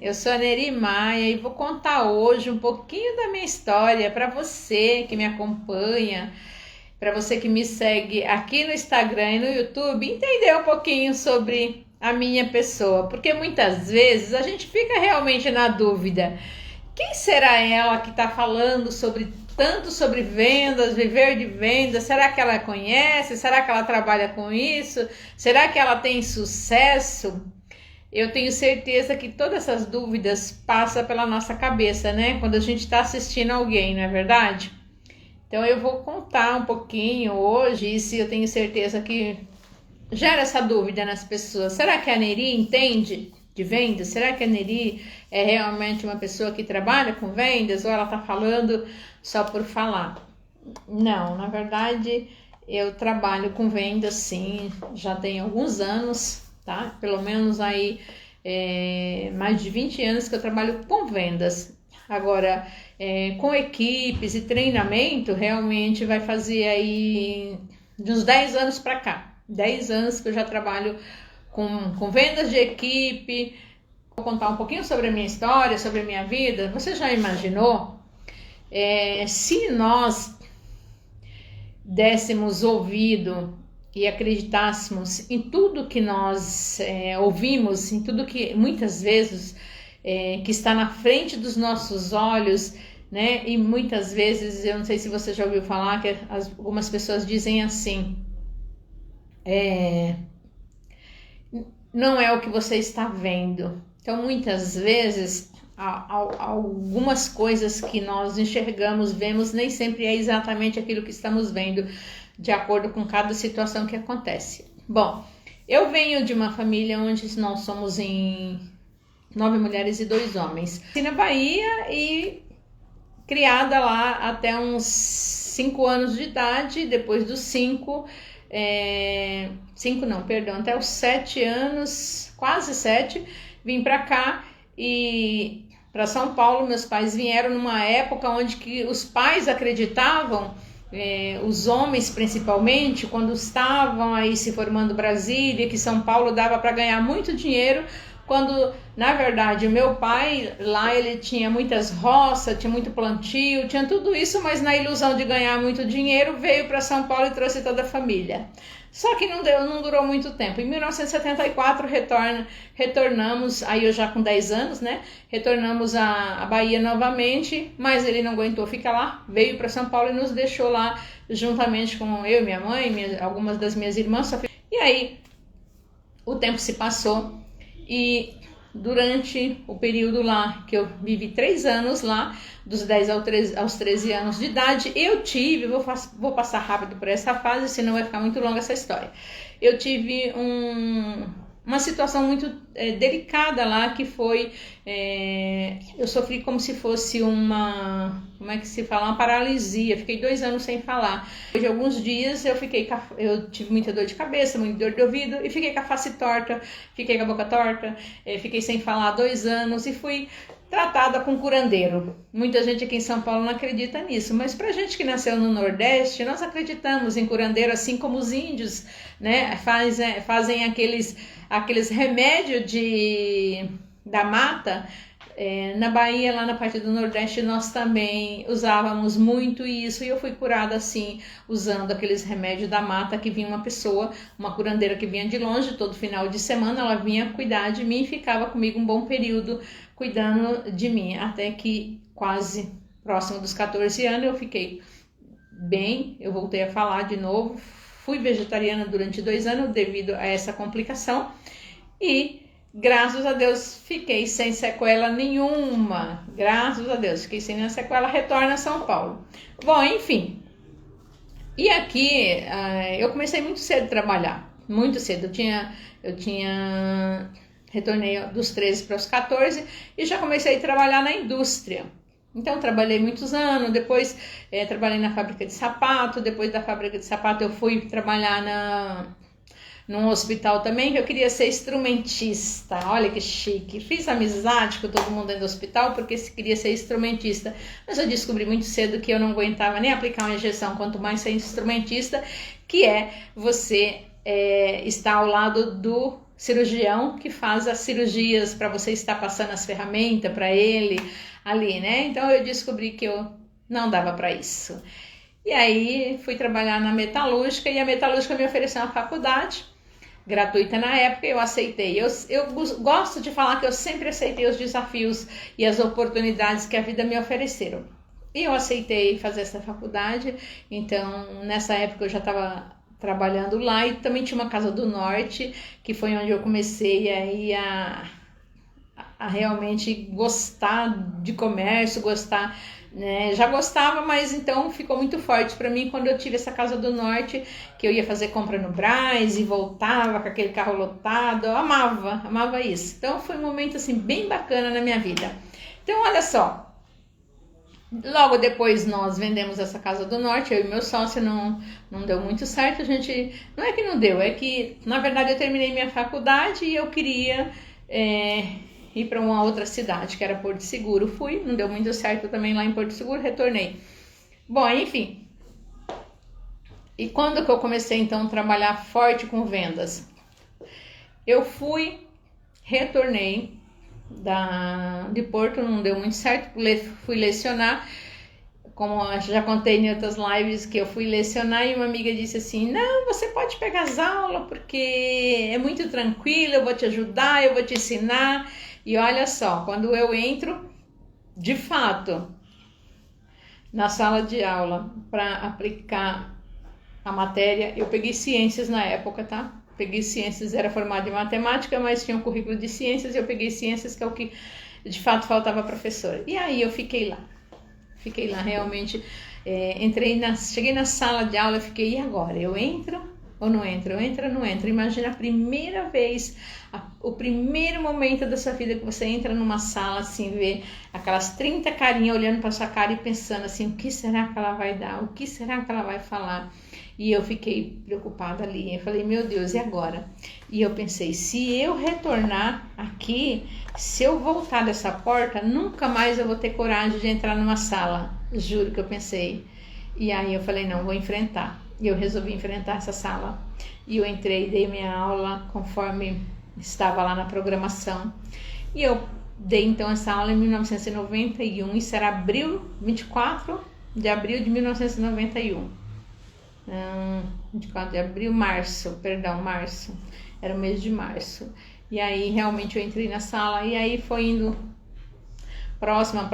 Eu sou a Neri Maia e vou contar hoje um pouquinho da minha história para você que me acompanha, para você que me segue aqui no Instagram e no YouTube, entender um pouquinho sobre a minha pessoa, porque muitas vezes a gente fica realmente na dúvida: quem será ela que está falando tanto sobre vendas, viver de vendas? Será que ela conhece? Será que ela trabalha com isso? Será que ela tem sucesso? Eu tenho certeza que todas essas dúvidas passam pela nossa cabeça, né? Quando a gente está assistindo alguém, não é verdade? Então eu vou contar um pouquinho hoje, e se eu tenho certeza que gera essa dúvida nas pessoas. Será que a Neri entende de vendas? Será que a Neri é realmente uma pessoa que trabalha com vendas ou ela está falando só por falar? Não, na verdade eu trabalho com vendas sim, já tem alguns anos, tá? Pelo menos aí mais de 20 anos que eu trabalho com vendas. Agora, com equipes e treinamento, realmente vai fazer aí de uns 10 anos para cá. 10 anos que eu já trabalho com vendas de equipe. Vou contar um pouquinho sobre a minha história, sobre a minha vida. Você já imaginou se nós dessemos ouvido e acreditássemos em tudo que nós ouvimos, em tudo que muitas vezes que está na frente dos nossos olhos, né? E muitas vezes, eu não sei se você já ouviu falar, que algumas pessoas dizem assim: não é o que você está vendo. Então, muitas vezes, algumas coisas que nós enxergamos, vemos, nem sempre é exatamente aquilo que estamos vendo, de acordo com cada situação que acontece. Bom, eu venho de uma família onde nós somos em 9 mulheres e 2 homens. Nasci na Bahia e criada lá até uns 5 anos de idade. Depois dos 5, até os 7 anos, quase 7, vim para cá e para São Paulo. Meus pais vieram numa época onde que os pais acreditavam, os homens principalmente, quando estavam aí se formando Brasília, que São Paulo dava para ganhar muito dinheiro, quando na verdade o meu pai lá, ele tinha muitas roças, tinha muito plantio, tinha tudo isso, mas na ilusão de ganhar muito dinheiro veio para São Paulo e trouxe toda a família. Só que não durou muito tempo. Em 1974 retornamos, aí eu já com 10 anos, né? Retornamos à Bahia novamente, mas ele não aguentou ficar lá, veio para São Paulo e nos deixou lá juntamente com eu e minha mãe, algumas das minhas irmãs. E aí o tempo se passou e durante o período lá, que eu vivi 3 anos lá, dos 10 aos 13 anos de idade, eu tive, vou passar rápido por essa fase, senão vai ficar muito longa essa história. Eu tive uma situação muito delicada lá, que foi, eu sofri como se fosse como é que se fala? Uma paralisia. Fiquei 2 anos sem falar. Depois de alguns dias eu tive muita dor de cabeça, muita dor de ouvido e fiquei com a face torta, fiquei com a boca torta, fiquei sem falar 2 anos e fui tratada com curandeiro. Muita gente aqui em São Paulo não acredita nisso, mas pra gente que nasceu no Nordeste, nós acreditamos em curandeiro, assim como os índios, né? Fazem aqueles remédios da mata. Na Bahia, lá na parte do Nordeste, nós também usávamos muito isso, e eu fui curada assim, usando aqueles remédios da mata, que vinha uma curandeira que vinha de longe, todo final de semana ela vinha cuidar de mim e ficava comigo um bom período cuidando de mim, até que quase próximo dos 14 anos eu fiquei bem, eu voltei a falar de novo, fui vegetariana durante 2 anos devido a essa complicação e graças a Deus fiquei sem sequela nenhuma, graças a Deus fiquei sem nenhuma sequela, retorno a São Paulo. Bom, enfim, e aqui eu comecei muito cedo a trabalhar, muito cedo, retornei dos 13 para os 14 e já comecei a trabalhar na indústria. Então trabalhei muitos anos, depois trabalhei na fábrica de sapato, depois da fábrica de sapato eu fui trabalhar num hospital também, que eu queria ser instrumentista. Olha que chique. Fiz amizade com todo mundo dentro do hospital porque queria ser instrumentista. Mas eu descobri muito cedo que eu não aguentava nem aplicar uma injeção, quanto mais ser instrumentista, que é você estar ao lado do cirurgião que faz as cirurgias para você estar passando as ferramentas para ele ali, né? Então eu descobri que eu não dava para isso. E aí fui trabalhar na metalúrgica e a metalúrgica me ofereceu uma faculdade gratuita na época, eu aceitei. Eu gosto de falar que eu sempre aceitei os desafios e as oportunidades que a vida me ofereceram. E eu aceitei fazer essa faculdade, então nessa época eu já estava trabalhando lá e também tinha uma Casa do Norte, que foi onde eu comecei aí a realmente gostar de comércio, gostar, né? Já gostava, mas então ficou muito forte para mim quando eu tive essa Casa do Norte, que eu ia fazer compra no Brás e voltava com aquele carro lotado. Eu amava isso. Então foi um momento assim bem bacana na minha vida. Então olha só, logo depois nós vendemos essa Casa do Norte, eu e meu sócio, não deu muito certo. A gente, não é que não deu, é que na verdade eu terminei minha faculdade e eu queria ir para uma outra cidade, que era Porto Seguro. Fui, não deu muito certo também lá em Porto Seguro, retornei. Bom, enfim. E quando que eu comecei então a trabalhar forte com vendas? Eu retornei de Porto, não deu muito certo, fui lecionar, como eu já contei em outras lives que eu fui lecionar, e uma amiga disse assim, não, você pode pegar as aulas porque é muito tranquilo, eu vou te ajudar, eu vou te ensinar. E olha só, quando eu entro, de fato, na sala de aula para aplicar a matéria, eu peguei ciências na época, tá? Peguei ciências, era formada em matemática, mas tinha um currículo de ciências, e eu peguei ciências, que é o que de fato faltava professora. E aí eu fiquei lá realmente, cheguei na sala de aula e fiquei, e agora? Eu entro ou não entro? Eu entro ou não entro? Imagina a primeira vez, o primeiro momento da sua vida que você entra numa sala, assim, vê aquelas 30 carinhas olhando para sua cara e pensando assim, o que será que ela vai dar? O que será que ela vai falar? E eu fiquei preocupada ali, eu falei, meu Deus, e agora? E eu pensei, se eu retornar aqui, se eu voltar dessa porta, nunca mais eu vou ter coragem de entrar numa sala. Juro que eu pensei. E aí eu falei, não, vou enfrentar. E eu resolvi enfrentar essa sala. E eu entrei, dei minha aula conforme estava lá na programação. E eu dei então essa aula em 1991, isso era 24 de abril de 1991. 24 de abril, março, era o mês de março. E aí realmente eu entrei na sala e aí foi indo próxima,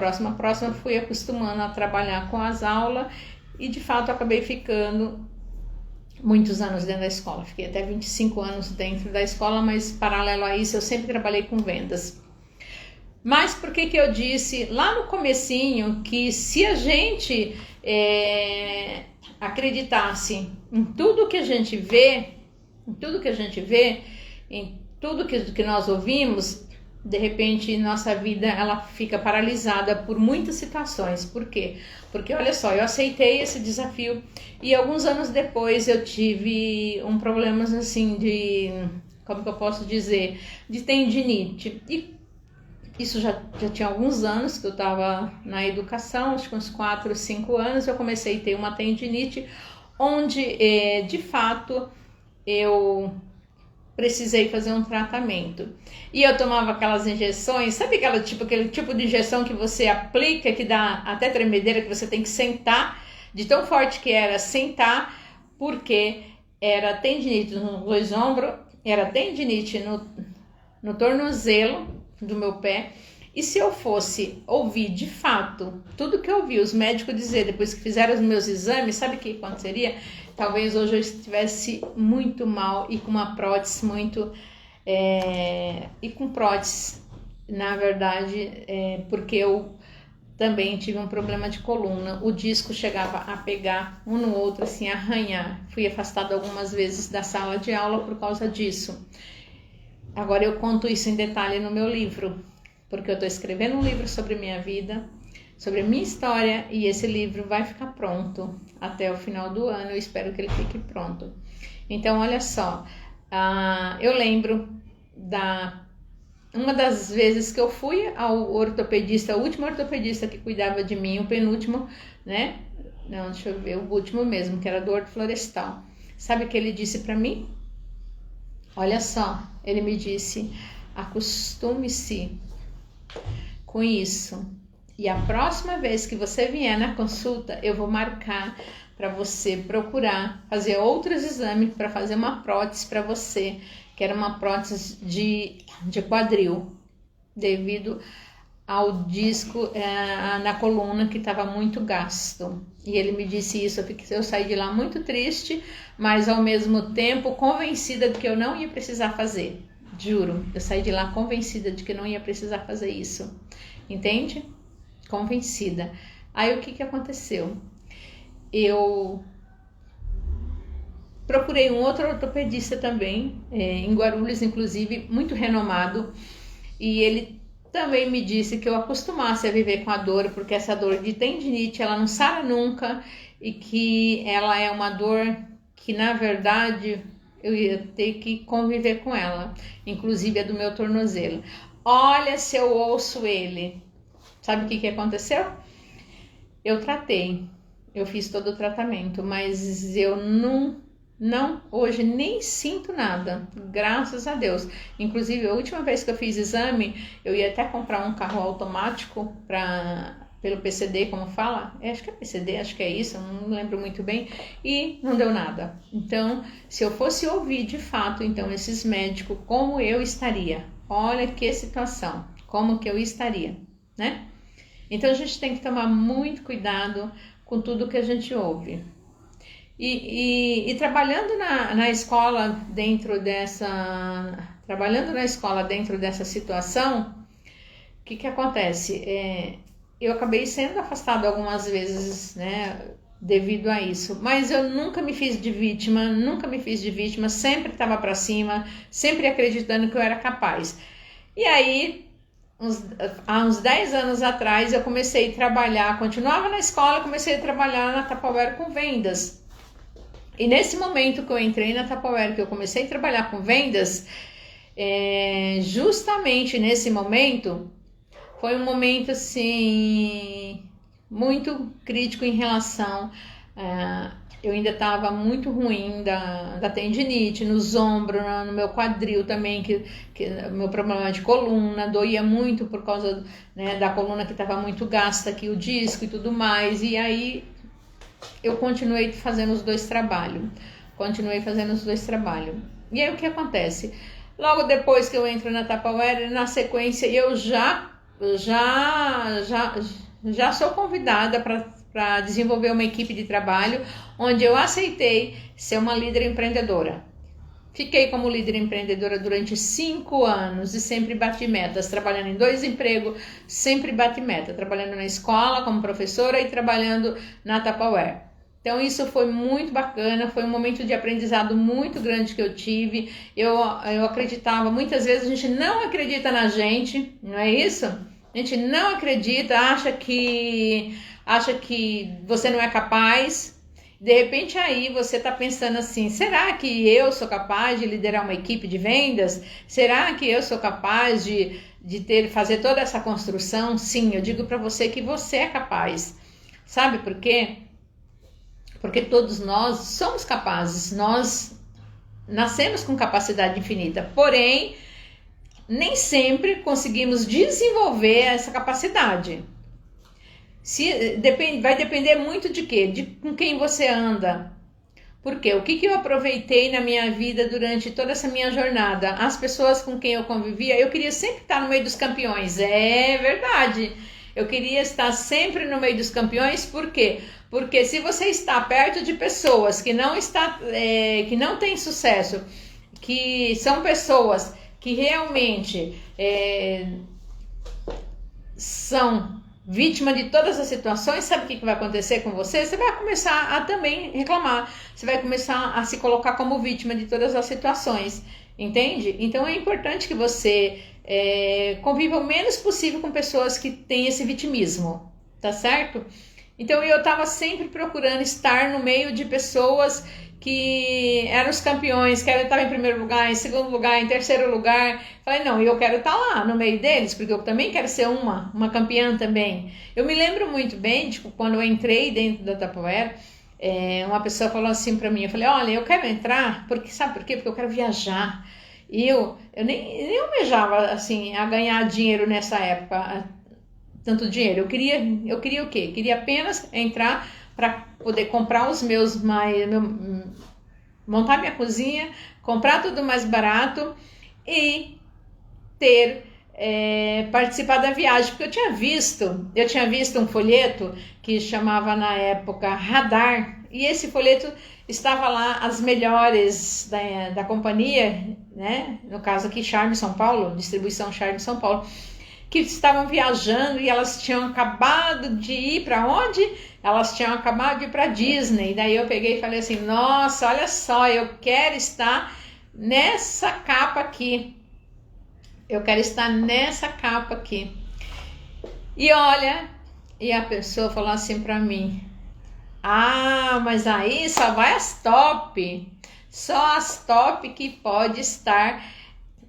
fui acostumando a trabalhar com as aulas e de fato acabei ficando muitos anos dentro da escola. Fiquei até 25 anos dentro da escola, mas paralelo a isso eu sempre trabalhei com vendas. Mas por que eu disse lá no comecinho que se a gente acreditasse em tudo que a gente vê, em tudo que nós ouvimos, de repente nossa vida ela fica paralisada por muitas situações. Por quê? Porque olha só, eu aceitei esse desafio e alguns anos depois eu tive um problema assim de, como que eu posso dizer, de tendinite. E isso já tinha alguns anos que eu estava na educação, acho que uns 4, 5 anos, eu comecei a ter uma tendinite, onde de fato eu precisei fazer um tratamento. E eu tomava aquelas injeções, sabe aquele tipo de injeção que você aplica, que dá até tremedeira, que você tem que sentar, de tão forte que era sentar, porque era tendinite nos dois ombros, era tendinite no tornozelo do meu pé. E se eu fosse ouvir de fato tudo que eu ouvi os médicos dizer depois que fizeram os meus exames, sabe o que aconteceria? Talvez hoje eu estivesse muito mal e com uma prótese e com prótese, na verdade, porque eu também tive um problema de coluna. O disco chegava a pegar um no outro, assim, arranhar. Fui afastada algumas vezes da sala de aula por causa disso. Agora eu conto isso em detalhe no meu livro, porque eu estou escrevendo um livro sobre minha vida, sobre a minha história, e esse livro vai ficar pronto até o final do ano. Eu espero que ele fique pronto. Então, olha só, eu lembro uma das vezes que eu fui ao ortopedista, o último ortopedista que cuidava de mim, o penúltimo, né? Não, deixa eu ver, o último mesmo, que era do Horto Florestal. Sabe o que ele disse para mim? olha só, ele me disse, acostume-se com isso. E a próxima vez que você vier na consulta, eu vou marcar para você procurar fazer outros exames para fazer uma prótese para você, que era uma prótese de quadril, devido ao disco na coluna que estava muito gasto. E ele me disse isso, eu saí de lá muito triste, mas ao mesmo tempo convencida de que eu não ia precisar fazer. Juro, eu saí de lá convencida de que não ia precisar fazer isso. Entende? Convencida. Aí o que aconteceu? Eu procurei um outro ortopedista também, em Guarulhos, inclusive, muito renomado, e ele também me disse que eu acostumasse a viver com a dor, porque essa dor de tendinite, ela não sara nunca, e que ela é uma dor que, na verdade, eu ia ter que conviver com ela, inclusive a do meu tornozelo. Olha se eu ouço ele. Sabe o que aconteceu? Eu tratei, eu fiz todo o tratamento, mas eu não hoje nem sinto nada, graças a Deus. Inclusive, a última vez que eu fiz exame, eu ia até comprar um carro automático pelo PCD, como fala. Acho que é PCD, acho que é isso, eu não lembro muito bem. E não deu nada. Então, se eu fosse ouvir de fato, então, esses médicos, como eu estaria? Olha que situação, como que eu estaria, né? Então, a gente tem que tomar muito cuidado com tudo que a gente ouve. E trabalhando na escola dentro dessa situação, o que acontece? Eu acabei sendo afastada algumas vezes, né, devido a isso, mas eu nunca me fiz de vítima, sempre estava para cima, sempre acreditando que eu era capaz. E aí, há uns 10 anos atrás, eu comecei a trabalhar, continuava na escola, comecei a trabalhar na Tupperware com vendas. E nesse momento que eu entrei na Tupperware, que eu comecei a trabalhar com vendas, justamente nesse momento, foi um momento assim, muito crítico em relação, eu ainda estava muito ruim da tendinite, nos ombros, no meu quadril também, que meu problema de coluna, doía muito por causa, né, da coluna que estava muito gasta aqui, o disco e tudo mais, e aí eu continuei fazendo os dois trabalhos. E aí o que acontece? Logo depois que eu entro na Tupperware, na sequência eu já sou convidada para desenvolver uma equipe de trabalho, onde eu aceitei ser uma líder empreendedora. Fiquei como líder empreendedora durante 5 anos e sempre bati metas, trabalhando em 2 empregos, sempre bati meta, trabalhando na escola como professora e trabalhando na Tupperware. Então isso foi muito bacana, foi um momento de aprendizado muito grande que eu tive. Eu acreditava, muitas vezes a gente não acredita na gente, não é isso? A gente não acredita, acha que você não é capaz. De repente aí você está pensando assim, será que eu sou capaz de liderar uma equipe de vendas? Será que eu sou capaz de fazer toda essa construção? Sim, eu digo para você que você é capaz. Sabe por quê? Porque todos nós somos capazes, nós nascemos com capacidade infinita, porém, nem sempre conseguimos desenvolver essa capacidade. Vai depender muito de quê? De com quem você anda. Por quê? O que eu aproveitei na minha vida durante toda essa minha jornada? As pessoas com quem eu convivia, eu queria sempre estar no meio dos campeões. É verdade. Eu queria estar sempre no meio dos campeões, por quê? Porque se você está perto de pessoas que não têm sucesso, que são pessoas que realmente são vítima de todas as situações, sabe o que vai acontecer com você? Você vai começar a também reclamar, você vai começar a se colocar como vítima de todas as situações, entende? Então é importante que você conviva o menos possível com pessoas que têm esse vitimismo, tá certo? Então eu estava sempre procurando estar no meio de pessoas que eram os campeões, que estavam em primeiro lugar, em segundo lugar, em terceiro lugar. Falei, não, eu quero estar lá no meio deles, porque eu também quero ser uma campeã também. Eu me lembro muito bem, tipo, quando eu entrei dentro da Tupperware, uma pessoa falou assim para mim, eu falei, olha, eu quero entrar, porque sabe por quê? Porque eu quero viajar. E eu nem almejava, assim, a ganhar dinheiro nessa época, tanto dinheiro. Eu queria o quê? Queria apenas entrar para poder comprar os meus montar minha cozinha, comprar tudo mais barato e ter participar da viagem, porque eu tinha visto um folheto que chamava na época Radar, e esse folheto estava lá as melhores da companhia, né? No caso aqui Charme São Paulo, distribuição Charme São Paulo, que estavam viajando e elas tinham acabado de ir para onde? Elas tinham acabado de ir para Disney. Daí eu peguei e falei assim: nossa, olha só, eu quero estar nessa capa aqui. Eu quero estar nessa capa aqui. E olha, e a pessoa falou assim para mim: ah, mas aí só vai as top. Só as top que pode estar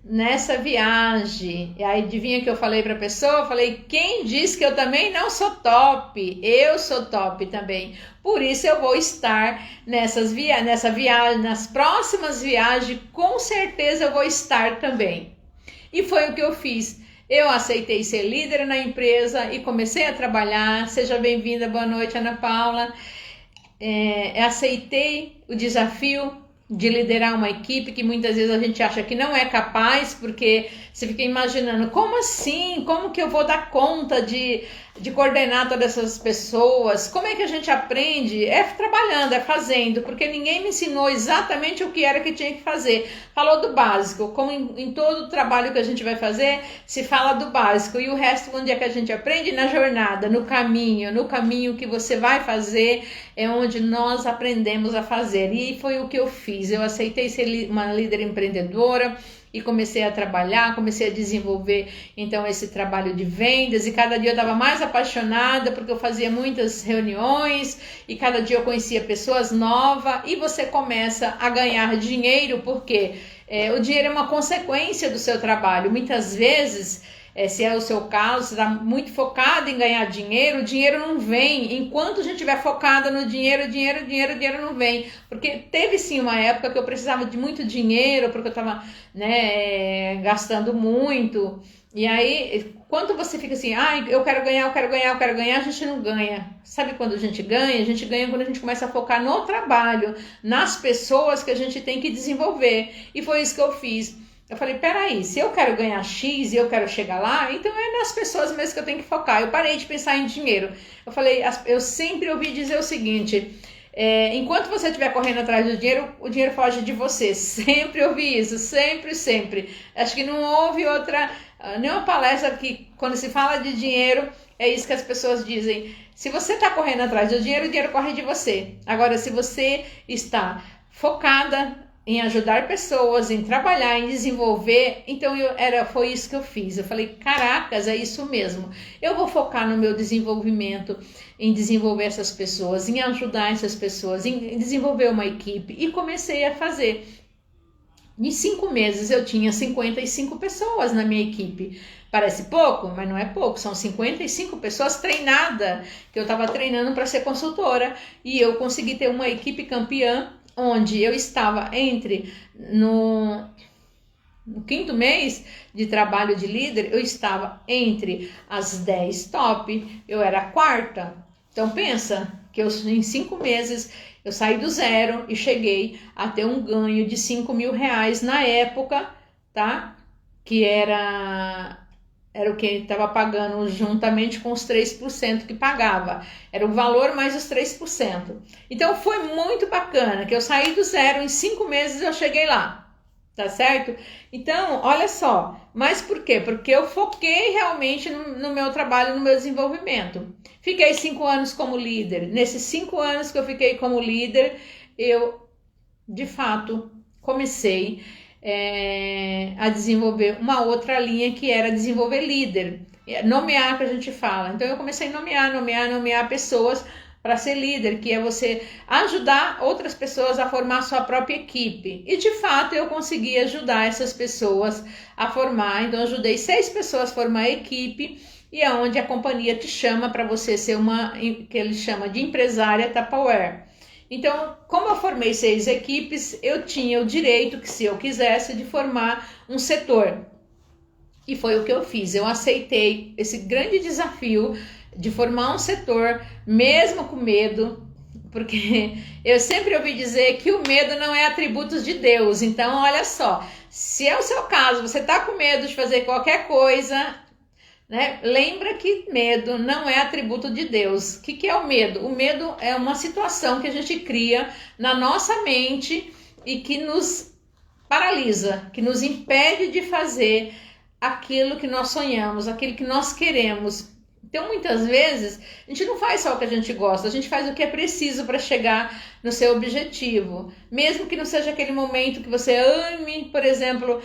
nessa viagem. E aí adivinha que eu falei para a pessoa? Eu falei: quem disse que eu também não sou top? Eu sou top também. Por isso eu vou estar nessa viagem, nas próximas viagens, com certeza eu vou estar também. E foi o que eu fiz. Eu aceitei ser líder na empresa e comecei a trabalhar. Seja bem-vinda, boa noite, Ana Paula. Aceitei o desafio de liderar uma equipe que muitas vezes a gente acha que não é capaz, porque você fica imaginando, como assim? Como que eu vou dar conta de coordenar todas essas pessoas? Como é que a gente aprende? É trabalhando, é fazendo, porque ninguém me ensinou exatamente o que era que tinha que fazer. Falou do básico, como em todo trabalho que a gente vai fazer, se fala do básico, e o resto, onde é que a gente aprende? Na jornada, no caminho que você vai fazer, é onde nós aprendemos a fazer. E foi o que eu fiz. Eu aceitei ser uma líder empreendedora e comecei a trabalhar, comecei a desenvolver então esse trabalho de vendas, e cada dia eu estava mais apaixonada porque eu fazia muitas reuniões e cada dia eu conhecia pessoas novas, e você começa a ganhar dinheiro, porque o dinheiro é uma consequência do seu trabalho. Muitas vezes, se é o seu caso, você está muito focado em ganhar dinheiro, o dinheiro não vem. Enquanto a gente estiver focada no dinheiro, o dinheiro não vem. Porque teve sim uma época que eu precisava de muito dinheiro, porque eu estava gastando muito. E aí, quando você fica assim, eu quero ganhar, a gente não ganha. Sabe quando a gente ganha? A gente ganha quando a gente começa a focar no trabalho, nas pessoas que a gente tem que desenvolver. E foi isso que eu fiz. Eu falei: peraí, se eu quero ganhar X e eu quero chegar lá, então é nas pessoas mesmo que eu tenho que focar. Eu parei de pensar em dinheiro. Eu falei, eu sempre ouvi dizer o seguinte: enquanto você estiver correndo atrás do dinheiro, o dinheiro foge de você. Sempre ouvi isso, sempre. Acho que não houve nenhuma palestra que, quando se fala de dinheiro, é isso que as pessoas dizem. Se você está correndo atrás do dinheiro, o dinheiro corre de você. Agora, se você está focada em ajudar pessoas, em trabalhar, em desenvolver, então foi isso que eu fiz. Eu falei: caracas, é isso mesmo. Eu vou focar no meu desenvolvimento, em desenvolver essas pessoas, em ajudar essas pessoas, em desenvolver uma equipe. E comecei a fazer. Em 5 meses eu tinha 55 pessoas na minha equipe. Parece pouco, mas não é pouco. São 55 pessoas treinadas, que eu estava treinando para ser consultora. E eu consegui ter uma equipe campeã, onde eu estava no 5º mês de trabalho de líder, eu estava entre as 10 top, eu era a 4ª. Então pensa que em 5 meses eu saí do zero e cheguei a ter um ganho de R$5.000 na época, tá? Que era o que estava pagando juntamente com os 3% que pagava. Era o valor mais os 3%. Então foi muito bacana, que eu saí do zero, em 5 meses eu cheguei lá, tá certo? Então, olha só, mas por quê? Porque eu foquei realmente no meu trabalho, no meu desenvolvimento. Fiquei 5 anos como líder. Nesses 5 anos que eu fiquei como líder, eu, de fato, comecei a desenvolver uma outra linha, que era desenvolver líder, nomear, que a gente fala. Então eu comecei a nomear pessoas para ser líder, que é você ajudar outras pessoas a formar sua própria equipe. E de fato eu consegui ajudar essas pessoas a formar. Então eu ajudei 6 pessoas a formar a equipe, e é onde a companhia te chama para você ser que ele chama de empresária Tupperware. Então, como eu formei 6 equipes, eu tinha o direito, que se eu quisesse, de formar um setor. E foi o que eu fiz. Eu aceitei esse grande desafio de formar um setor, mesmo com medo, porque eu sempre ouvi dizer que o medo não é atributo de Deus. Então, olha só, se é o seu caso, você está com medo de fazer qualquer coisa, né? Lembra que medo não é atributo de Deus. O que é o medo? O medo é uma situação que a gente cria na nossa mente e que nos paralisa, que nos impede de fazer aquilo que nós sonhamos, aquilo que nós queremos. Então, muitas vezes, a gente não faz só o que a gente gosta, a gente faz o que é preciso para chegar no seu objetivo. Mesmo que não seja aquele momento que você ame, por exemplo,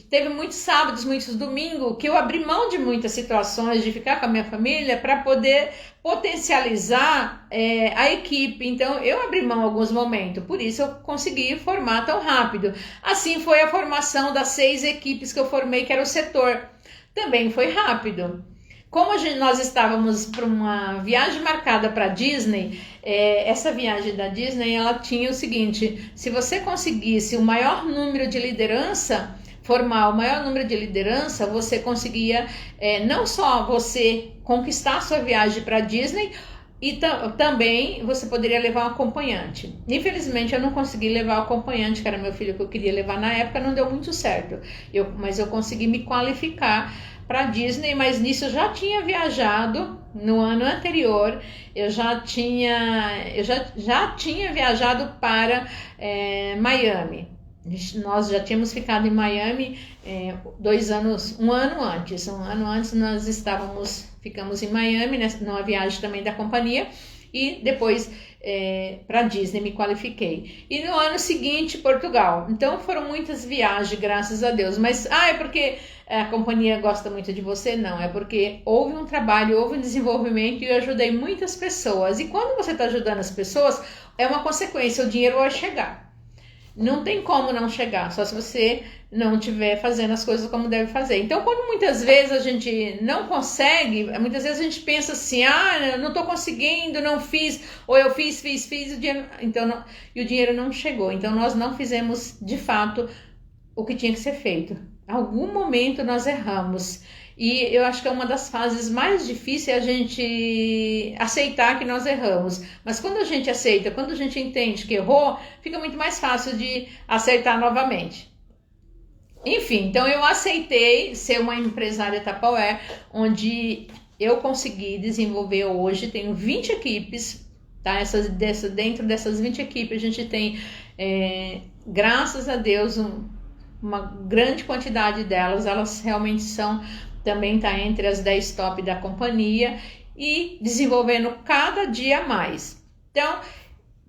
teve muitos sábados, muitos domingos, que eu abri mão de muitas situações, de ficar com a minha família, para poder potencializar a equipe. Então, eu abri mão em alguns momentos, por isso eu consegui formar tão rápido. Assim foi a formação das 6 equipes que eu formei, que era o setor. Também foi rápido. Como nós estávamos para uma viagem marcada para Disney, essa viagem da Disney, ela tinha o seguinte: se você conseguisse o maior número de liderança, formar o maior número de liderança, você conseguia não só você conquistar a sua viagem para Disney, e também você poderia levar um acompanhante. Infelizmente eu não consegui levar o acompanhante, que era meu filho, que eu queria levar na época, não deu muito certo. Mas eu consegui me qualificar para Disney, mas nisso eu já tinha viajado no ano anterior, eu já tinha viajado para Miami. Nós já tínhamos ficado em Miami 2 anos, um ano antes. Um ano antes nós ficamos em Miami, numa viagem também da companhia, e depois para Disney me qualifiquei. E no ano seguinte, Portugal. Então foram muitas viagens, graças a Deus. Mas é porque a companhia gosta muito de você? Não, é porque houve um trabalho, houve um desenvolvimento e eu ajudei muitas pessoas. E quando você está ajudando as pessoas, é uma consequência, o dinheiro vai chegar. Não tem como não chegar, só se você não estiver fazendo as coisas como deve fazer. Então, quando muitas vezes a gente não consegue, muitas vezes a gente pensa assim, eu não estou conseguindo, não fiz, ou eu fiz, o dinheiro, e o dinheiro não chegou. Então, nós não fizemos, de fato, o que tinha que ser feito. Em algum momento nós erramos. E eu acho que é uma das fases mais difíceis a gente aceitar que nós erramos. Mas quando a gente aceita, quando a gente entende que errou, fica muito mais fácil de acertar novamente. Enfim, então eu aceitei ser uma empresária Tupperware, onde eu consegui desenvolver hoje, tenho 20 equipes, tá? Dentro dessas 20 equipes a gente tem, graças a Deus, uma grande quantidade delas, elas realmente também está entre as 10 top da companhia e desenvolvendo cada dia mais. Então,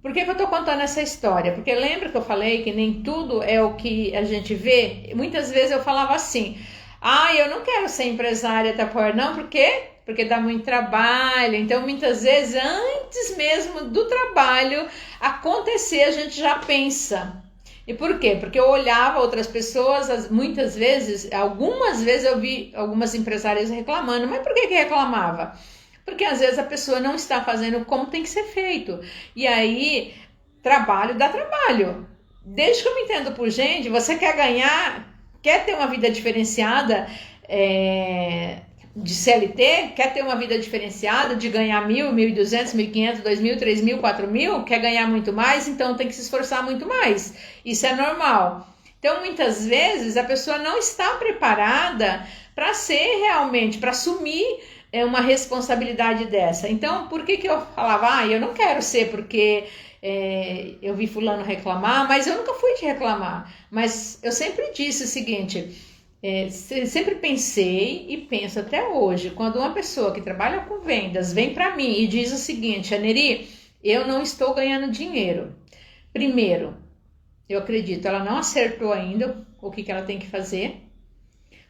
por que eu estou contando essa história? Porque lembra que eu falei que nem tudo é o que a gente vê? Muitas vezes eu falava assim, eu não quero ser empresária Tupperware, não, por quê? Porque dá muito trabalho. Então, muitas vezes, antes mesmo do trabalho acontecer, a gente já pensa. E por quê? Porque eu olhava outras pessoas, algumas vezes eu vi algumas empresárias reclamando. Mas por que reclamava? Porque às vezes a pessoa não está fazendo como tem que ser feito. E aí, trabalho dá trabalho. Desde que eu me entendo por gente, você quer ter uma vida diferenciada de CLT, quer ter uma vida diferenciada de ganhar 1.000, 1.200, 1.500, 2.000, 3.000, 4.000, quer ganhar muito mais, então tem que se esforçar muito mais. Isso é normal. Então, muitas vezes, a pessoa não está preparada para ser realmente, para assumir uma responsabilidade dessa. Então, por que eu falava, eu não quero ser porque eu vi fulano reclamar, mas eu nunca fui de reclamar. Mas eu sempre disse o seguinte, sempre pensei e penso até hoje, quando uma pessoa que trabalha com vendas vem para mim e diz o seguinte, Aneri, eu não estou ganhando dinheiro. Primeiro, eu acredito, ela não acertou ainda o que ela tem que fazer,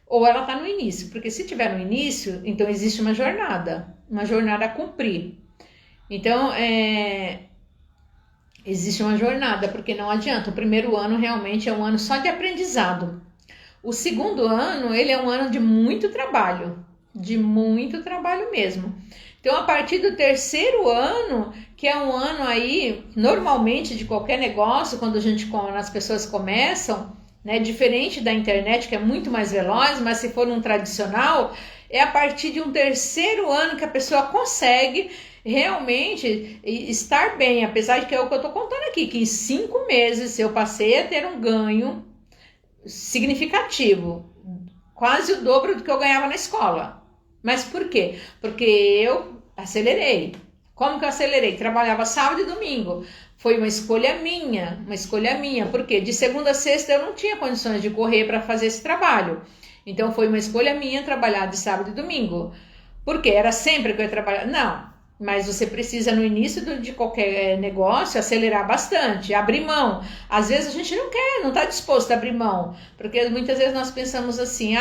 ou ela está no início, porque se estiver no início, então existe uma jornada a cumprir. Então, existe uma jornada, porque não adianta, o primeiro ano realmente é um ano só de aprendizado. O segundo ano, ele é um ano de muito trabalho mesmo. Então, a partir do terceiro ano, que é um ano aí, normalmente, de qualquer negócio, quando as pessoas começam, né, diferente da internet, que é muito mais veloz, mas se for um tradicional, é a partir de um terceiro ano que a pessoa consegue realmente estar bem, apesar de que é o que eu estou contando aqui, que em 5 meses eu passei a ter um ganho significativo, quase o dobro do que eu ganhava na escola. Mas por quê? Porque eu acelerei. Como que eu acelerei? Trabalhava sábado e domingo. Foi uma escolha minha. Porque de segunda a sexta eu não tinha condições de correr para fazer esse trabalho. Então foi uma escolha minha trabalhar de sábado e domingo. Porque era sempre que eu ia trabalhar? Não. Mas você precisa, no início de qualquer negócio, acelerar bastante, abrir mão. Às vezes a gente não quer, não está disposto a abrir mão. Porque muitas vezes nós pensamos assim,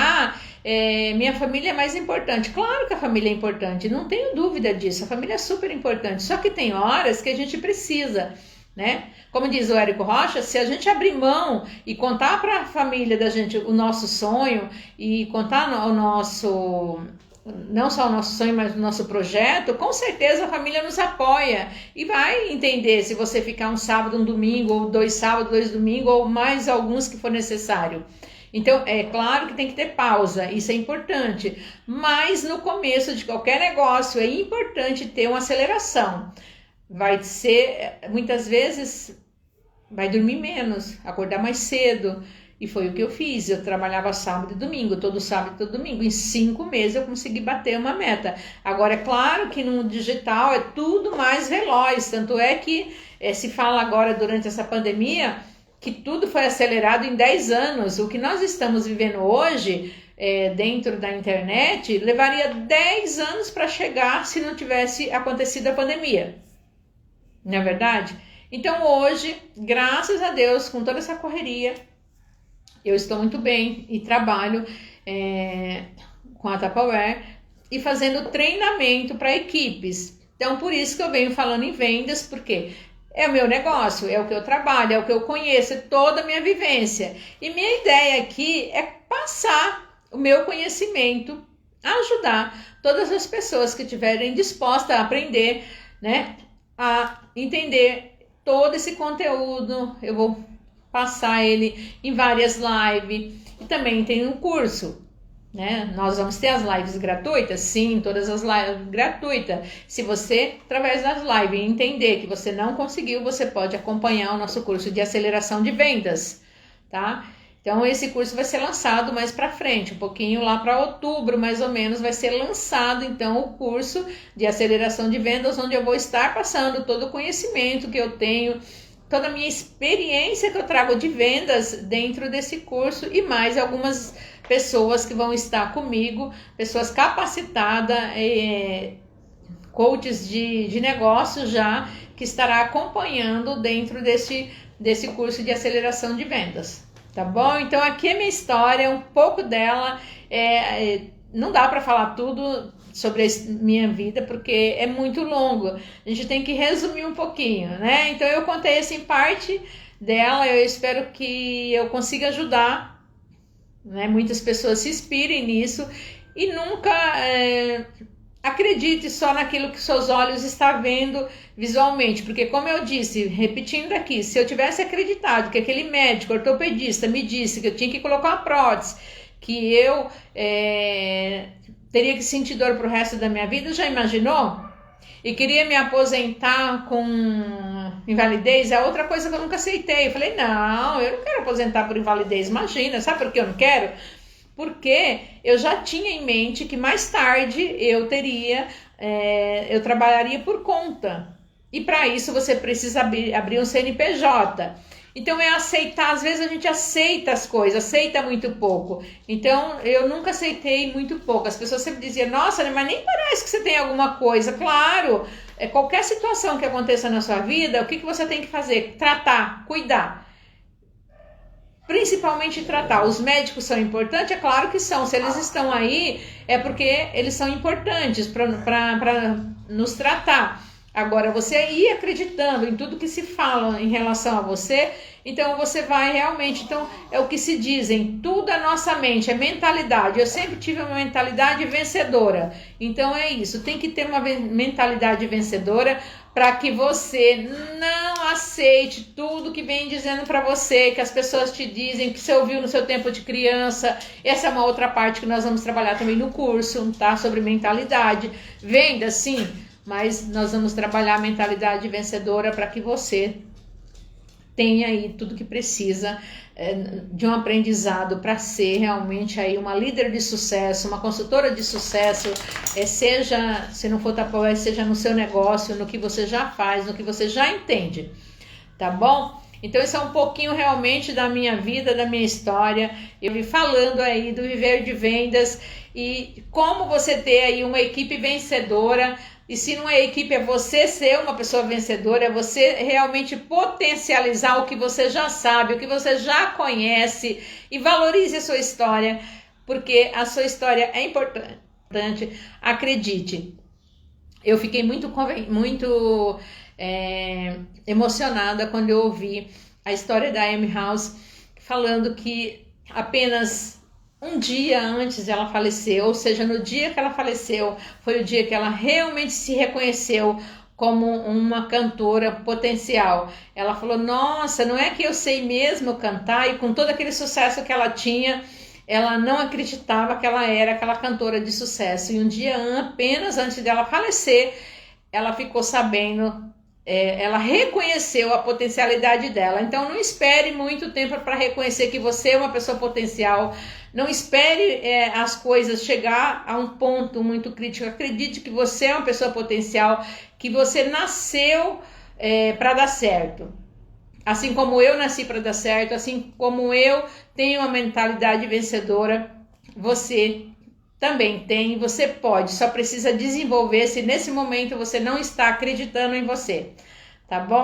minha família é mais importante. Claro que a família é importante, não tenho dúvida disso. A família é super importante. Só que tem horas que a gente precisa, né? Como diz o Érico Rocha, se a gente abrir mão e contar para a família da gente o nosso sonho e contar não só o nosso sonho, mas o nosso projeto, com certeza a família nos apoia e vai entender se você ficar um sábado, um domingo, ou 2 sábados, 2 domingos, ou mais alguns que for necessário. Então, é claro que tem que ter pausa, isso é importante, mas no começo de qualquer negócio é importante ter uma aceleração. Vai ser, muitas vezes, vai dormir menos, acordar mais cedo. E foi o que eu fiz, eu trabalhava sábado e domingo, todo sábado e todo domingo. Em 5 meses eu consegui bater uma meta. Agora, é claro que no digital é tudo mais veloz, tanto é que se fala agora durante essa pandemia que tudo foi acelerado em 10 anos. O que nós estamos vivendo hoje dentro da internet levaria 10 anos para chegar se não tivesse acontecido a pandemia. Não é verdade? Então hoje, graças a Deus, com toda essa correria, eu estou muito bem e trabalho com a Tupperware e fazendo treinamento para equipes. Então, por isso que eu venho falando em vendas, porque é o meu negócio, é o que eu trabalho, é o que eu conheço, é toda a minha vivência. E minha ideia aqui é passar o meu conhecimento, ajudar todas as pessoas que estiverem dispostas a aprender, né, a entender todo esse conteúdo. Eu vou passar ele em várias lives e também tem um curso, né? Nós vamos ter as lives gratuitas? Sim, todas as lives gratuitas. Se você, através das lives, entender que você não conseguiu, você pode acompanhar o nosso curso de aceleração de vendas, tá? Então, esse curso vai ser lançado mais para frente, um pouquinho lá para outubro, mais ou menos, vai ser lançado, então, o curso de aceleração de vendas, onde eu vou estar passando todo o conhecimento que eu tenho, toda a minha experiência que eu trago de vendas dentro desse curso e mais algumas pessoas que vão estar comigo, pessoas capacitadas, coaches de negócio já, que estará acompanhando dentro desse curso de aceleração de vendas, tá bom? Então aqui é minha história, um pouco dela, não dá para falar tudo sobre a minha vida, porque é muito longo. A gente tem que resumir um pouquinho, né? Então eu contei assim parte dela, eu espero que eu consiga ajudar, né? Muitas pessoas se inspirem nisso e nunca acredite só naquilo que seus olhos estão vendo visualmente, porque como eu disse, repetindo aqui, se eu tivesse acreditado que aquele médico ortopedista me disse que eu tinha que colocar uma prótese, que eu teria que sentir dor pro resto da minha vida, já imaginou? E queria me aposentar com invalidez, é outra coisa que eu nunca aceitei. Eu falei, não, eu não quero aposentar por invalidez, imagina, sabe por que eu não quero? Porque eu já tinha em mente que mais tarde eu trabalharia por conta. E para isso você precisa abrir um CNPJ. Então é aceitar, às vezes a gente aceita as coisas, aceita muito pouco. Então eu nunca aceitei muito pouco. As pessoas sempre diziam, nossa, mas nem parece que você tem alguma coisa. Claro, qualquer situação que aconteça na sua vida, o que você tem que fazer? Tratar, cuidar. Principalmente tratar. Os médicos são importantes? É claro que são. Se eles estão aí, é porque eles são importantes para nos tratar. Agora, você ir acreditando em tudo que se fala em relação a você, Então você vai realmente, então é o que se dizem, tudo é nossa mente, é mentalidade. Eu sempre tive uma mentalidade vencedora. Então é isso, tem que ter uma mentalidade vencedora para que você não aceite tudo que vem dizendo para você, que as pessoas te dizem, que você ouviu no seu tempo de criança. Essa é uma outra parte que nós vamos trabalhar também no curso, tá? Sobre mentalidade. Venda, sim, mas nós vamos trabalhar a mentalidade vencedora para que você tenha aí tudo que precisa de um aprendizado para ser realmente aí uma líder de sucesso, uma consultora de sucesso, seja, se não for Tupperware, seja no seu negócio, no que você já faz, no que você já entende, tá bom? Então isso é um pouquinho realmente da minha vida, da minha história. Eu vim falando aí do viver de vendas e como você ter aí uma equipe vencedora. E se não é equipe, é você ser uma pessoa vencedora, é você realmente potencializar o que você já sabe, o que você já conhece, e valorize a sua história, porque a sua história é importante. Acredite, eu fiquei muito emocionada quando eu ouvi a história da Amy House falando que apenas um dia antes ela faleceu, ou seja, no dia que ela faleceu, foi o dia que ela realmente se reconheceu como uma cantora potencial. Ela falou, nossa, não é que eu sei mesmo cantar, e com todo aquele sucesso que ela tinha, ela não acreditava que ela era aquela cantora de sucesso. E um dia apenas antes dela falecer, ela ficou sabendo, ela reconheceu a potencialidade dela. Então não espere muito tempo para reconhecer que você é uma pessoa potencial. Não espere as coisas chegar a um ponto muito crítico. Acredite que você é uma pessoa potencial, que você nasceu para dar certo. Assim como eu nasci para dar certo, assim como eu tenho uma mentalidade vencedora, você também tem, você pode, só precisa desenvolver se nesse momento você não está acreditando em você, tá bom?